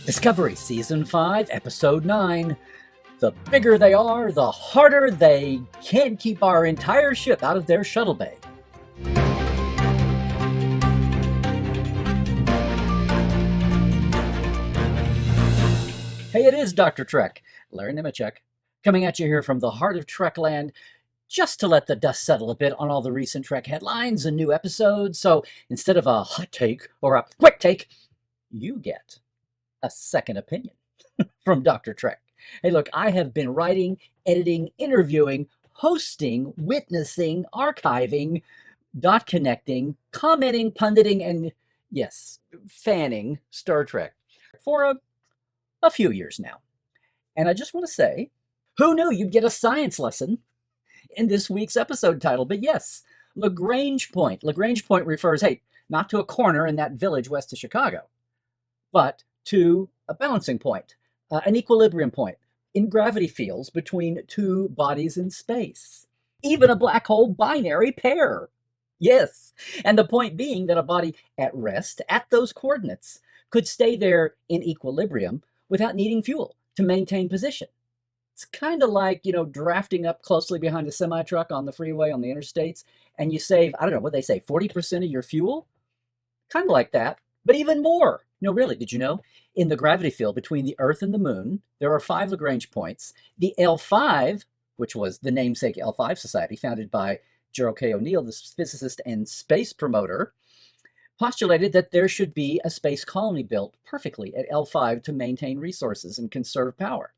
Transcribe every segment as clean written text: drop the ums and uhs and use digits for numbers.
Discovery Season 5, Episode 9. The bigger they are, the harder they can't keep our entire ship out of their shuttle bay. Hey, it is Dr. Trek, Larry Nemecek, coming at you here from the heart of Trekland, just to let the dust settle a bit on all the recent Trek headlines and new episodes. So instead of a hot take or a quick take, you get a second opinion from Dr. Trek. Hey, look, I have been writing, editing, interviewing, hosting, witnessing, archiving, dot connecting, commenting, punditing, and yes, fanning Star Trek for a few years now. And I just want to say, who knew you'd get a science lesson in this week's episode title? But yes, Lagrange Point. Lagrange Point refers, hey, not to a corner in that village west of Chicago, but to a balancing point, an equilibrium point in gravity fields between two bodies in space, even a black hole binary pair. Yes, and the point being that a body at rest at those coordinates could stay there in equilibrium without needing fuel to maintain position. It's kind of like, drafting up closely behind a semi-truck on the freeway on the interstates, and you save, I don't know what they say, 40% of your fuel? Kind of like that, but even more. Really, did you know? In the gravity field between the Earth and the Moon, there are 5 Lagrange points. The L5, which was the namesake L5 Society, founded by Gerald K. O'Neill, the physicist and space promoter, postulated that there should be a space colony built perfectly at L5 to maintain resources and conserve power.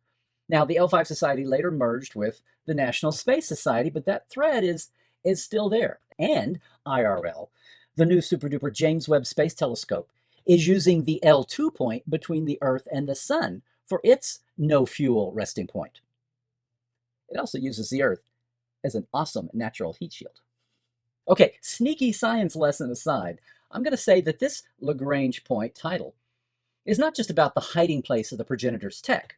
Now, the L5 Society later merged with the National Space Society, but that thread is still there. And IRL, the new super-duper James Webb Space Telescope, is using the L2 point between the Earth and the Sun for its no-fuel resting point. It also uses the Earth as an awesome natural heat shield. Okay, sneaky science lesson aside, I'm going to say that this Lagrange Point title is not just about the hiding place of the progenitor's tech,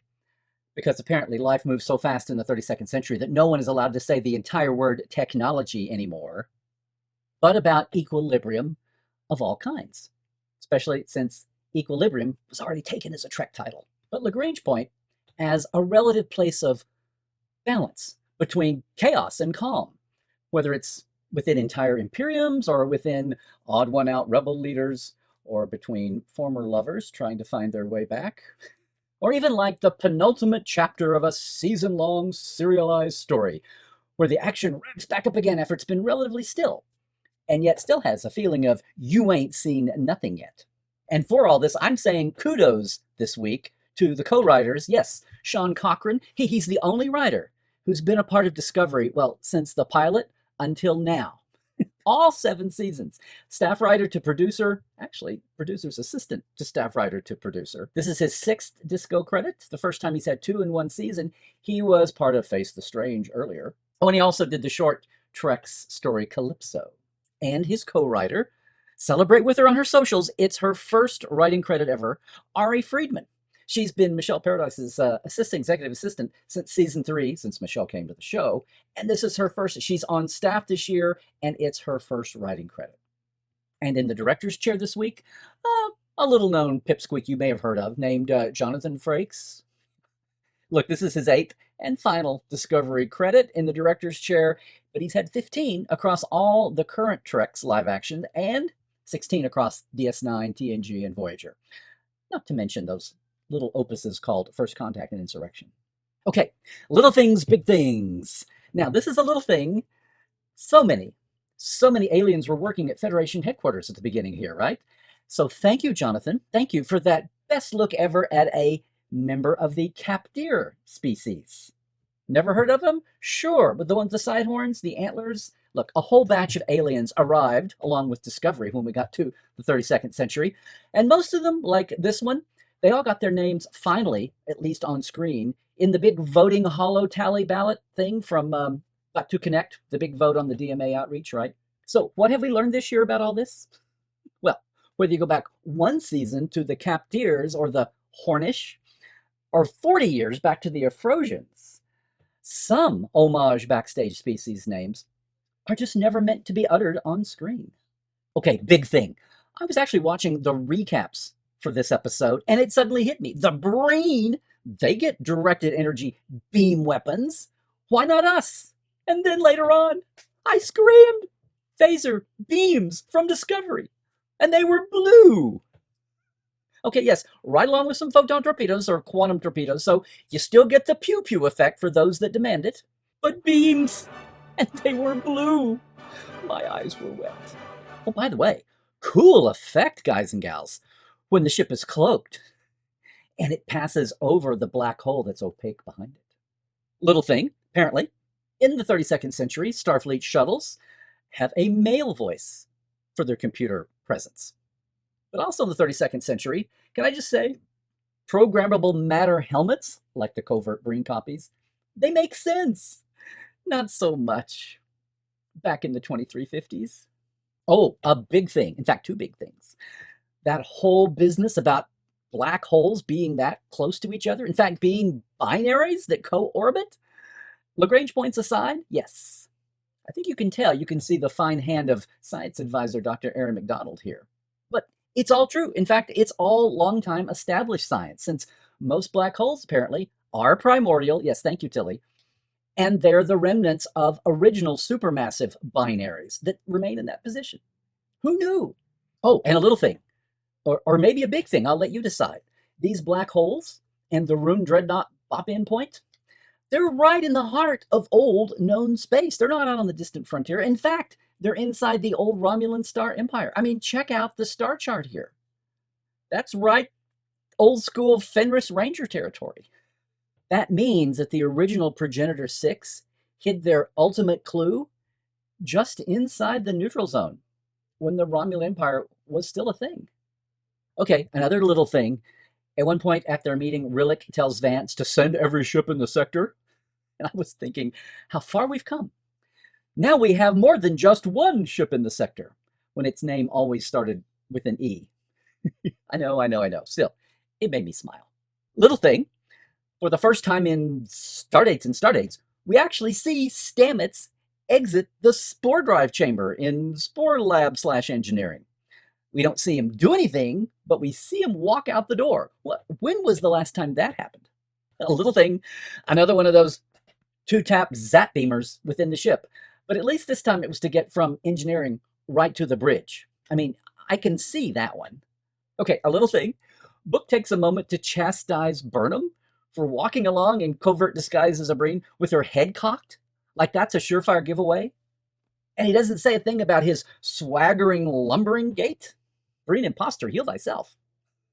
because apparently life moves so fast in the 32nd century that no one is allowed to say the entire word technology anymore, but about equilibrium of all kinds, especially since equilibrium was already taken as a Trek title. But Lagrange Point as a relative place of balance between chaos and calm, whether it's within entire imperiums or within odd one out rebel leaders or between former lovers trying to find their way back, or even like the penultimate chapter of a season-long serialized story where the action ramps back up again after it's been relatively still, and yet still has a feeling of you ain't seen nothing yet. And for all this, I'm saying kudos this week to the co-writers. Yes, Sean Cochran, he's the only writer who's been a part of Discovery, well, since the pilot until now. All 7 seasons. Staff writer to producer, actually, producer's assistant to staff writer to producer. This is his 6th Disco credit, the first time he's had 2 in one season. He was part of Face the Strange earlier. Oh, and he also did the short Trek's story Calypso. And his co-writer, celebrate with her on her socials, it's her first writing credit ever, Ari Friedman. She's been Michelle Paradise's executive assistant since season 3, since Michelle came to the show. And this is her first, she's on staff this year, and it's her first writing credit. And in the director's chair this week, a little known pipsqueak you may have heard of, named Jonathan Frakes. Look, this is his 8th and final Discovery credit in the director's chair, but he's had 15 across all the current Trek's live action and 16 across DS9, TNG, and Voyager. Not to mention those little opuses called First Contact and Insurrection. Okay, little things, big things. Now, this is a little thing. So many aliens were working at Federation headquarters at the beginning here, right? So thank you, Jonathan. Thank you for that best look ever at a member of the Capdir species. Never heard of them? Sure, but the ones, the side horns, the antlers. Look, a whole batch of aliens arrived along with Discovery when we got to the 32nd century. And most of them, like this one, they all got their names finally, at least on screen, in the big voting holo tally ballot thing from Got to Connect, the big vote on the DMA outreach, right? So what have we learned this year about all this? Well, whether you go back 1 season to the Capdirs or the Hornish, or 40 years back to the Afrosians, some homage backstage species names are just never meant to be uttered on screen. Okay, big thing. I was actually watching the recaps for this episode, and it suddenly hit me. The Breen, they get directed energy beam weapons. Why not us? And then later on, I screamed, phaser beams from Discovery, and they were blue. Okay, yes, right along with some photon torpedoes or quantum torpedoes, so you still get the pew-pew effect for those that demand it, but beams, and they were blue. My eyes were wet. Oh, by the way, cool effect, guys and gals, when the ship is cloaked and it passes over the black hole that's opaque behind it. Little thing, apparently, in the 32nd century, Starfleet shuttles have a male voice for their computer presence. But also in the 32nd century, can I just say, programmable matter helmets, like the covert Breen copies, they make sense. Not so much back in the 2350s. Oh, a big thing. In fact, two big things. That whole business about black holes being that close to each other, in fact, being binaries that co-orbit. Lagrange points aside, yes. I think you can tell, you can see the fine hand of science advisor Dr. Aaron McDonald here. But it's all true. In fact, it's all long-time established science, since most black holes, apparently, are primordial. Yes, thank you, Tilly. And they're the remnants of original supermassive binaries that remain in that position. Who knew? Oh, and a little thing, or maybe a big thing, I'll let you decide. These black holes and the Rune Dreadnought pop-in point, they're right in the heart of old known space. They're not out on the distant frontier. In fact, they're inside the old Romulan star empire. I mean, check out the star chart here. That's right, old school Fenris Ranger territory. That means that the original Progenitor 6 hid their ultimate clue just inside the neutral zone when the Romulan Empire was still a thing. Okay, another little thing. At one point at their meeting, Rillick tells Vance to send every ship in the sector. And I was thinking how far we've come. Now we have more than just one ship in the sector, when its name always started with an E. I know. Still, it made me smile. Little thing, for the first time in Stardates, we actually see Stamets exit the spore drive chamber in Spore Lab / engineering. We don't see him do anything, but we see him walk out the door. When was the last time that happened? A little thing, another one of those two-tap zap beamers within the ship. But at least this time it was to get from engineering right to the bridge. I mean, I can see that one. Okay, a little thing. Book takes a moment to chastise Burnham for walking along in covert disguise as a Breen with her head cocked, like that's a surefire giveaway. And he doesn't say a thing about his swaggering, lumbering gait. Breen imposter, heal thyself.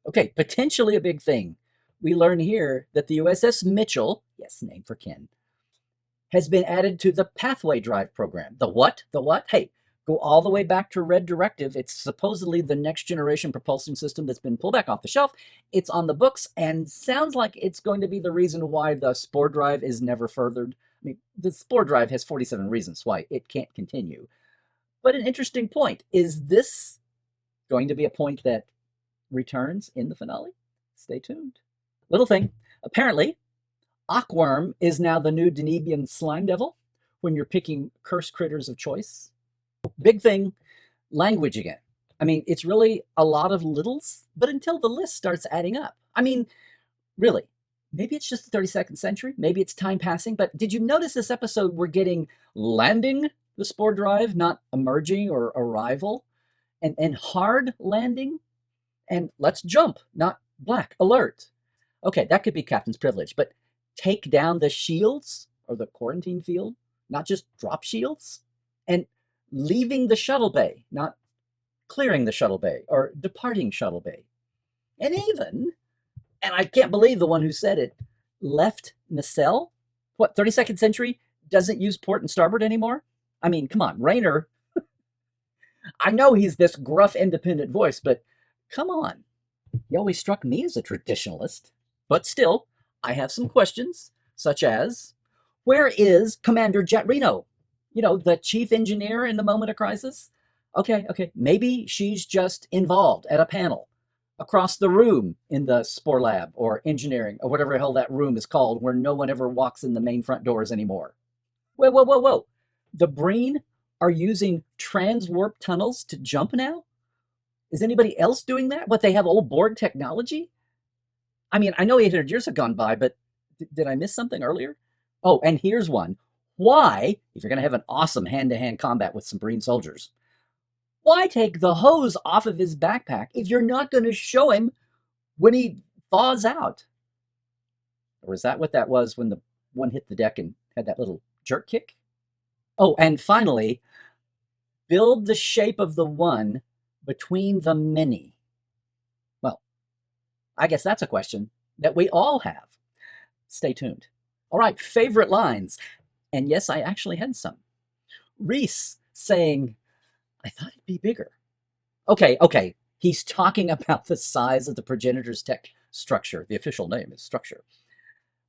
Okay, potentially a big thing. We learn here that the USS Mitchell, yes, name for Ken, has been added to the Pathway Drive program. The what? The what? Hey, go all the way back to Red Directive. It's supposedly the next generation propulsion system that's been pulled back off the shelf. It's on the books and sounds like it's going to be the reason why the Spore Drive is never furthered. I mean, the Spore Drive has 47 reasons why it can't continue. But an interesting point. Is this going to be a point that returns in the finale? Stay tuned. Little thing. Apparently, Aquarm is now the new Danubian slime devil when you're picking cursed critters of choice. Big thing, language again. I mean, it's really a lot of littles, but until the list starts adding up. I mean, really, maybe it's just the 32nd century, maybe it's time passing, but did you notice this episode we're getting landing the Spore Drive, not emerging or arrival, and hard landing, and let's jump, not black alert. Okay, that could be captain's privilege, but take down the shields or the quarantine field, not just drop shields, and leaving the shuttle bay, not clearing the shuttle bay or departing shuttle bay. And even, and I can't believe the one who said it, left nacelle? What, 32nd century doesn't use port and starboard anymore? I mean, come on, Rayner. I know he's this gruff, independent voice, but come on. He always struck me as a traditionalist. But still, I have some questions, such as, where is Commander Jet Reno? You know, the chief engineer in the moment of crisis? Okay, maybe she's just involved at a panel across the room in the Spore Lab or engineering or whatever the hell that room is called where no one ever walks in the main front doors anymore. Whoa. The Breen are using transwarp tunnels to jump now? Is anybody else doing that? What, they have old Borg technology? I mean, I know 800 years have gone by, but did I miss something earlier? Oh, and here's one. Why, if you're going to have an awesome hand-to-hand combat with some Breen soldiers, why take the hose off of his backpack if you're not going to show him when he thaws out? Or is that what that was when the one hit the deck and had that little jerk kick? Oh, and finally, build the shape of the one between the many. Well, I guess that's a question that we all have. Stay tuned. All right, favorite lines. And yes, I actually had some. Reese saying, I thought it'd be bigger. Okay. He's talking about the size of the progenitor's tech structure. The official name is structure.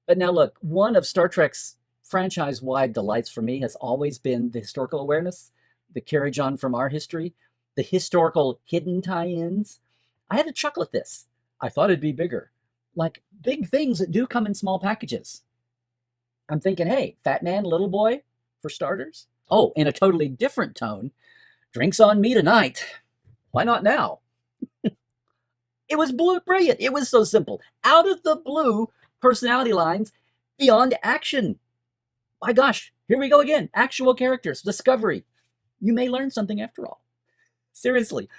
But now look, one of Star Trek's franchise-wide delights for me has always been the historical awareness, the carriage on from our history, the historical hidden tie-ins. I had to chuckle at this. I thought it'd be bigger. Like big things that do come in small packages. I'm thinking, hey, fat man, little boy, for starters. Oh, in a totally different tone, drinks on me tonight. Why not now? It was brilliant. It was so simple. Out of the blue, personality lines beyond action. My gosh, here we go again. Actual characters, discovery. You may learn something after all. Seriously,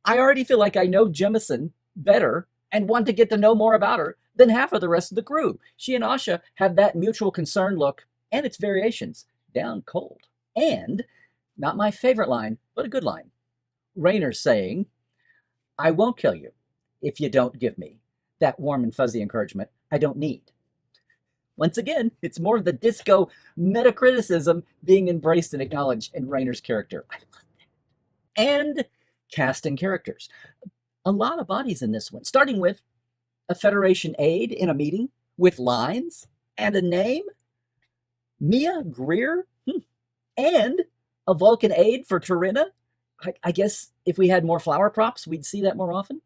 I already feel like I know Jemison better and want to get to know more about her than half of the rest of the crew. She and Asha have that mutual concern look and its variations down cold. And not my favorite line, but a good line. Rayner saying, I won't kill you if you don't give me that warm and fuzzy encouragement I don't need. Once again, it's more of the disco metacriticism being embraced and acknowledged in Rayner's character. I love that. And cast and characters. A lot of bodies in this one, starting with a Federation aide in a meeting with lines and a name, Mia Greer, and a Vulcan aide for Turina. I guess if we had more flower props, we'd see that more often.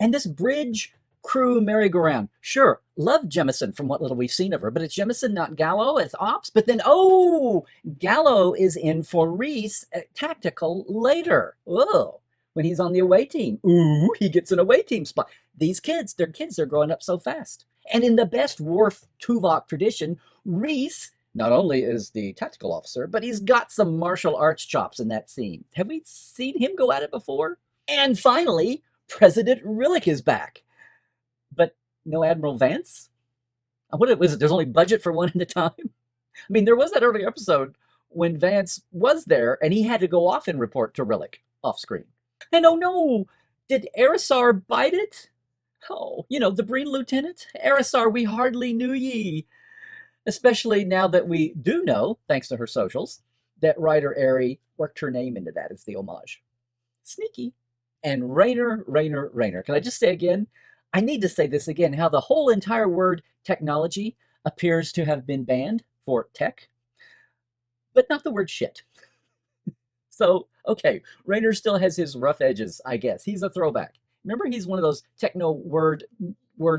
And this bridge crew merry-go-round. Sure, love Jemison from what little we've seen of her, but it's Jemison, not Gallo, as ops. But then, Gallo is in for Reese tactical later. Oh, when he's on the away team. Ooh, he gets an away team spot. These kids, they're growing up so fast. And in the best Worf Tuvok tradition, Reese not only is the tactical officer, but he's got some martial arts chops in that scene. Have we seen him go at it before? And finally, President Rillick is back. But no Admiral Vance? What was it? There's only budget for one at a time? I mean, there was that earlier episode when Vance was there and he had to go off and report to Rillick off screen. And oh no, did Erisar bite it? Oh, the Breen lieutenant? Erisar, we hardly knew ye. Especially now that we do know, thanks to her socials, that writer Ari worked her name into that as the homage. Sneaky. And Rayner. Can I just say again? I need to say this again, how the whole entire word technology appears to have been banned for tech, but not the word shit. So, okay, Rayner still has his rough edges, I guess. He's a throwback. Remember, he's one of those techno word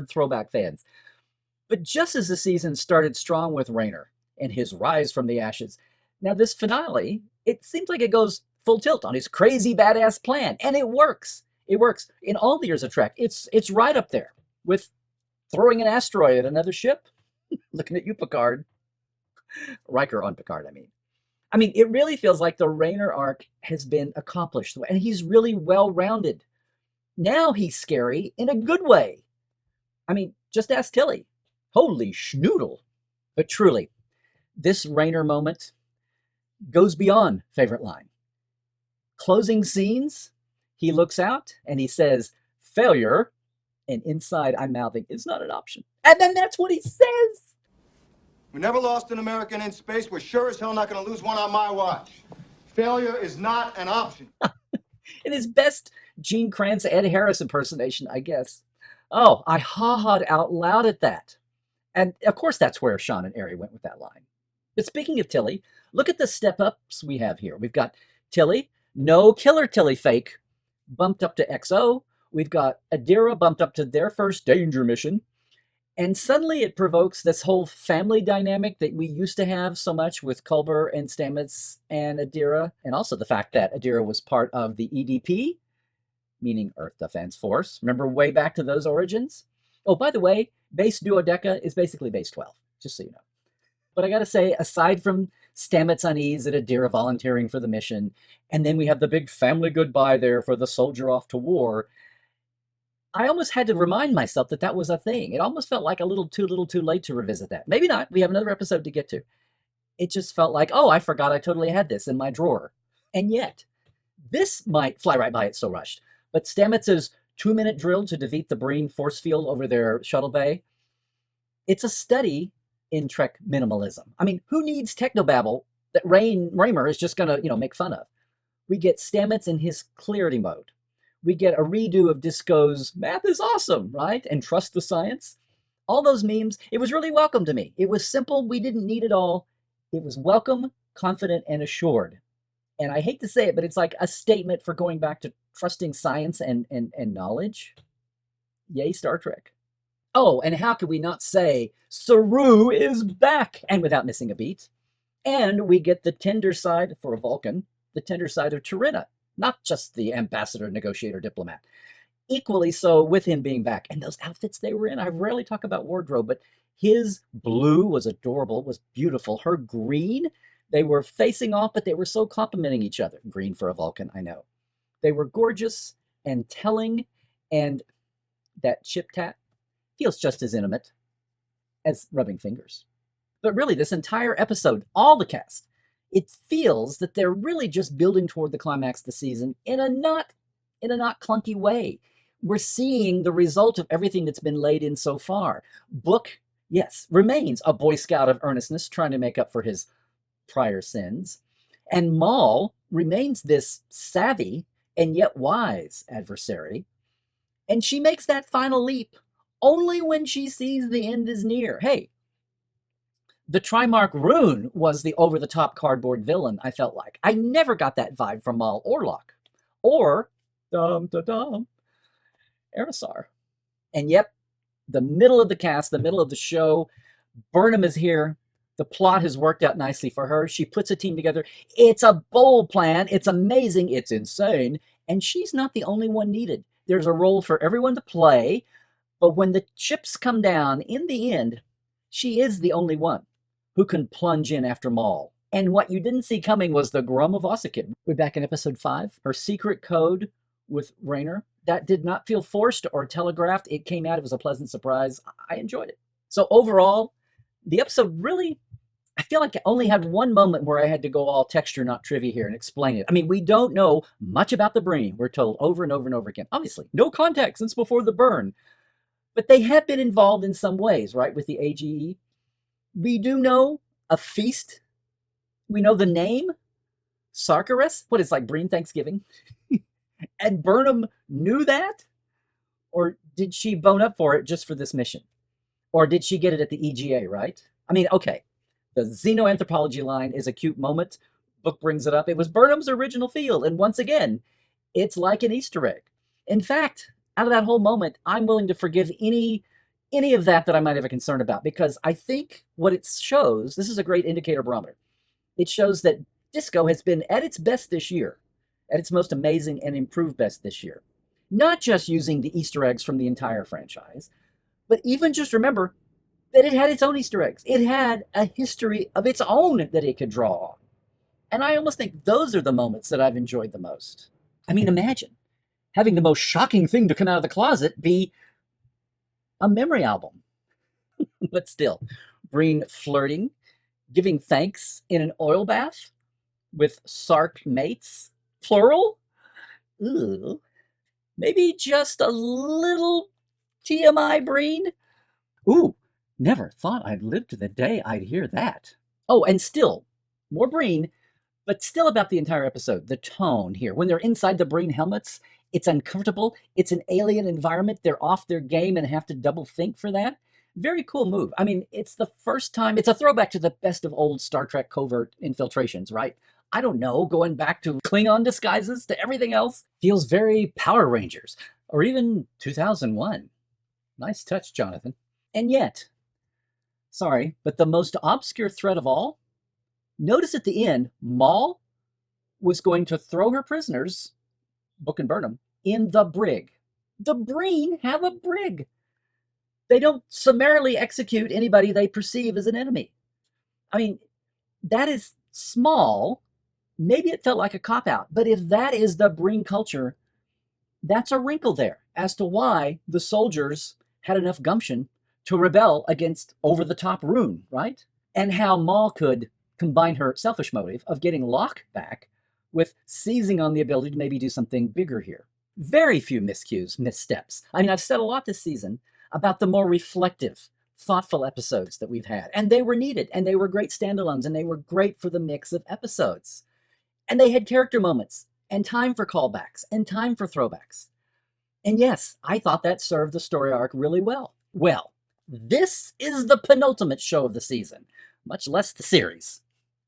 throwback fans. But just as the season started strong with Rayner and his rise from the ashes, now this finale, it seems like it goes full tilt on his crazy badass plan, and it works. It works in all the years of Trek. It's right up there with throwing an asteroid at another ship. Looking at you, Picard. Riker on Picard, I mean. It really feels like the Rayner arc has been accomplished, and he's really well-rounded. Now he's scary in a good way. Just ask Tilly. Holy schnoodle. But truly, this Rayner moment goes beyond favorite line. Closing scenes, he looks out and he says, failure, and inside I'm mouthing, is not an option. And then that's what he says. We never lost an American in space. We're sure as hell not going to lose one on my watch. Failure is not an option. In his best Gene Kranz, Ed Harris impersonation, I guess. Oh, I ha-ha'd out loud at that. And of course that's where Sean and Ari went with that line. But speaking of Tilly, look at the step-ups we have here. We've got Tilly, no killer Tilly fake, bumped up to XO. We've got Adira bumped up to their first danger mission. And suddenly it provokes this whole family dynamic that we used to have so much with Culber and Stamets and Adira. And also the fact that Adira was part of the EDP. meaning Earth Defense Force. Remember way back to those origins? Oh, by the way, base duodeca is basically base 12, just so you know. But I gotta say, aside from Stamets' unease at Adira volunteering for the mission, and then we have the big family goodbye there for the soldier off to war, I almost had to remind myself that that was a thing. It almost felt like a little too late to revisit that. Maybe not. We have another episode to get to. It just felt like, oh, I forgot I totally had this in my drawer. And yet, this might fly right by it so rushed. But Stamets' 2-minute drill to defeat the Breen force field over their shuttle bay, it's a study in Trek minimalism. I mean, who needs technobabble that Raymer is just going to, make fun of? We get Stamets in his clarity mode. We get a redo of Disco's math is awesome, right? And trust the science. All those memes, it was really welcome to me. It was simple. We didn't need it all. It was welcome, confident, and assured. And I hate to say it, but it's like a statement for going back to trusting science and knowledge. Yay, Star Trek. Oh, and how could we not say Saru is back? And without missing a beat. And we get the tender side for a Vulcan, the tender side of Turina, not just the ambassador, negotiator, diplomat. Equally so with him being back. And those outfits they were in, I rarely talk about wardrobe, but his blue was adorable, was beautiful. Her green, they were facing off, but they were so complimenting each other. Green for a Vulcan, I know. They were gorgeous and telling, and that chip tat feels just as intimate as rubbing fingers. But really, this entire episode, all the cast, it feels that they're really just building toward the climax of the season in a not clunky way. We're seeing the result of everything that's been laid in so far. Book, yes, remains a Boy Scout of earnestness, trying to make up for his prior sins. And Maul remains this savvy and yet wise adversary. And she makes that final leap only when she sees the end is near. Hey, the Trimarch Rune was the over-the-top cardboard villain, I felt like. I never got that vibe from Maul or Locke. Or, Erisar. And yep, the middle of the cast, the middle of the show, Burnham is here. The plot has worked out nicely for her. She puts a team together. It's a bold plan. It's amazing. It's insane. And she's not the only one needed. There's a role for everyone to play. But when the chips come down, in the end, she is the only one who can plunge in after Maul. And what you didn't see coming was the Grum of Ossakid. We're back in episode 5. Her secret code with Rayner. That did not feel forced or telegraphed. It came out. It was a pleasant surprise. I enjoyed it. So overall, the episode really, I feel like it only had one moment where I had to go all texture, not trivia here and explain it. I mean, we don't know much about the Breen. We're told over and over and over again. Obviously, no contact since before the burn. But they have been involved in some ways, right, with the AGE. We do know a feast. We know the name, Sarkarus. What is like Breen Thanksgiving? And Burnham knew that? Or did she bone up for it just for this mission? Or did she get it at the EGA, right? I mean, okay, the xenoanthropology line is a cute moment. Book brings it up. It was Burnham's original field. And once again, it's like an Easter egg. In fact, out of that whole moment, I'm willing to forgive any of that I might have a concern about, because I think what it shows, this is a great indicator barometer. It shows that Disco has been at its best this year, at its most amazing and improved best this year. Not just using the Easter eggs from the entire franchise, but even just remember that it had its own Easter eggs. It had a history of its own that it could draw on. And I almost think those are the moments that I've enjoyed the most. I mean, imagine having the most shocking thing to come out of the closet be a memory album. But still, Breen flirting, giving thanks in an oil bath with Sark mates, plural. Ooh. Maybe just a little TMI, Breen. Ooh, never thought I'd live to the day I'd hear that. Oh, and still, more Breen, but still about the entire episode. The tone here. When they're inside the Breen helmets, it's uncomfortable. It's an alien environment. They're off their game and have to double think for that. Very cool move. I mean, it's the first time, it's a throwback to the best of old Star Trek covert infiltrations, right? I don't know, going back to Klingon disguises to everything else. Feels very Power Rangers, or even 2001. Nice touch, Jonathan. And yet, sorry, but the most obscure threat of all, notice at the end, Maul was going to throw her prisoners, Book and Burnham, in the brig. The Breen have a brig. They don't summarily execute anybody they perceive as an enemy. I mean, that is small. Maybe it felt like a cop out, but if that is the Breen culture, that's a wrinkle there as to why the soldiers had enough gumption to rebel against over the top Rune, right? And how Maul could combine her selfish motive of getting Locke back with seizing on the ability to maybe do something bigger here. Very few miscues, missteps. I mean, I've said a lot this season about the more reflective, thoughtful episodes that we've had, and they were needed, and they were great standalones, and they were great for the mix of episodes. And they had character moments, and time for callbacks, and time for throwbacks. And yes, I thought that served the story arc really well. Well, this is the penultimate show of the season, much less the series.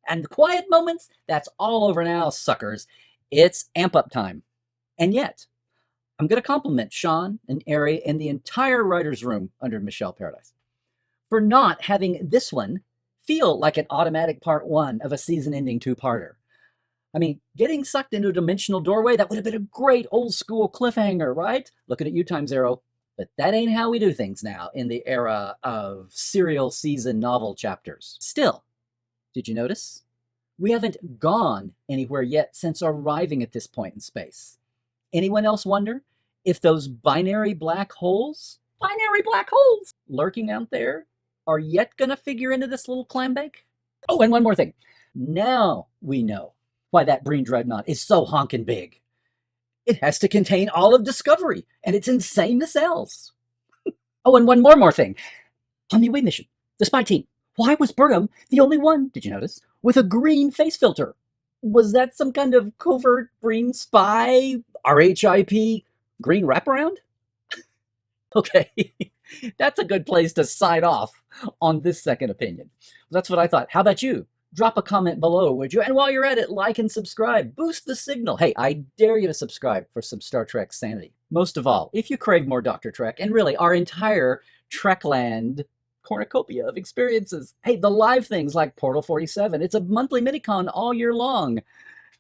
And the quiet moments, that's all over now, suckers. It's amp up time. And yet, I'm going to compliment Sean and Ari and the entire writer's room under Michelle Paradise for not having this one feel like an automatic part one of a season-ending two-parter. I mean, getting sucked into a dimensional doorway, that would have been a great old-school cliffhanger, right? Looking at you, Time Zero. But that ain't how we do things now in the era of serial season novel chapters. Still, did you notice? We haven't gone anywhere yet since arriving at this point in space. Anyone else wonder if those binary black holes lurking out there are yet going to figure into this little clam bake? Oh, and one more thing. Now we know why that Breen dreadnought is so honkin' big. It has to contain all of Discovery and its insane nacelles. Oh, and one more thing. On the away mission, the spy team, why was Burnham the only one, did you notice, with a green face filter? Was that some kind of covert Breen spy, RHIP, green wraparound? Okay, that's a good place to sign off on this second opinion. That's what I thought. How about you? Drop a comment below, would you? And while you're at it, like and subscribe. Boost the signal. Hey, I dare you to subscribe for some Star Trek sanity. Most of all, if you crave more Dr. Trek, and really our entire Trekland cornucopia of experiences. Hey, the live things like Portal 47. It's a monthly minicon all year long.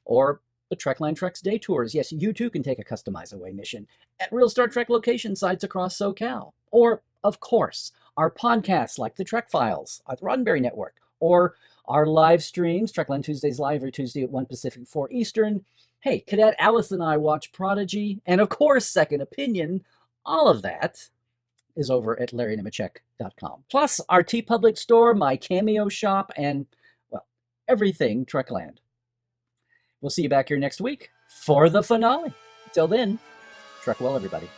Or the Trekland Treks Day Tours. Yes, you too can take a customized away mission at real Star Trek location sites across SoCal. Or, of course, our podcasts like the Trek Files at the Roddenberry Network. Or our live streams, Trekland Tuesdays Live every Tuesday at 1 Pacific, 4 Eastern. Hey, Cadet Alice and I watch Prodigy. And of course, Second Opinion. All of that is over at LarryNemecek.com. Plus, our TeePublic store, my Cameo shop, and, well, everything Trekland. We'll see you back here next week for the finale. Until then, Trek well, everybody.